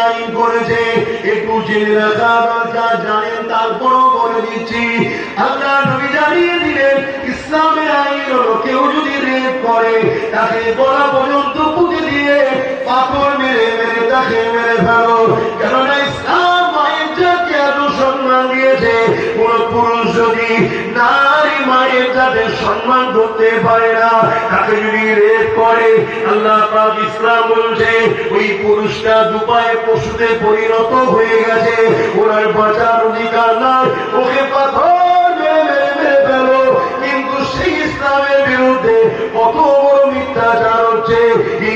আইন করেছে, একটু জেনে রাখা দরকার। জানেন তারপরও বলে দিচ্ছি, আল্লাহ নবী জানিয়ে দিলেন ইসলামের আইন হলো কেউ যদি রেপ করে তাকে গলা পর্যন্ত পুঁতে দিয়ে পাথর মেরে মেরে তাকে মেরে ফেলো। কেননা ইসলাম মায়ের জাতকে এত সম্মান দিয়েছে, কোন পুরুষ যদি নারী মায়ের জাতের সম্মান করতে পারে না, তাকে যদি রেপ করে, আল্লাহ পাক ইসলাম বলছে ওই পুরুষটা দুপায়ে পশুতে পরিণত হয়ে গেছে, ওনার বাঁচার অধিকার নাই, ওকে পাথর মেরে মেরে মেরে ফেলো। কিন্তু সেই ইসলামের বিরুদ্ধে কত বড় মিথ্যাচার হচ্ছে।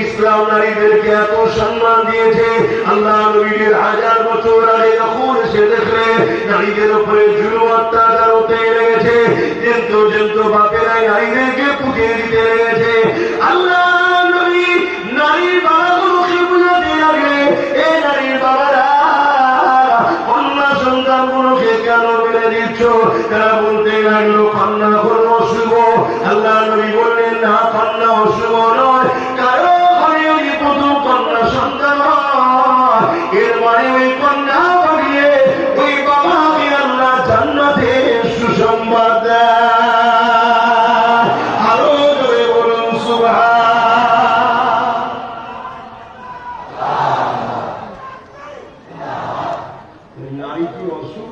ইসলাম নারীদেরকে এত সম্মান দিয়েছে, আল্লাহ নবীর 1000 বছর আগে যখন সে দেখলে নারীদের উপরে জুলুম অত্যাচার হতে লেগেছে, কিন্তু বাপেরাই নারীদেরকে পুঁতিয়ে দিতে লেগেছে, আল্লাহ নবী নারীর বাবাগুলোকে বুঝাতে লাগলে, এ নারীর বাবারা কন্যা সন্তানগুলোকে কেন মেরে দিচ্ছ? তারা বলতে লাগলো কন্যা কোনো অশুভ। আল্লাহ নবী বললেন না, কন্যা অশুভ নয়, কারো ঘরে ওই প্রথম কন্যা সন্তান হয়, এর মানে ওই কন্যা বাড়িয়ে ওই বাবাকে আল্লাহ জান্নাতে সুসংবাদ দেয়। আরো জোরে বলুন সুবহানাল্লাহ। নারী কি অশুভ?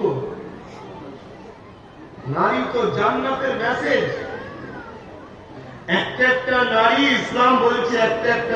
নারী তো জান্নাতের মেসেজ। একটা একটা নারী, ইসলাম বলছে একটা একটা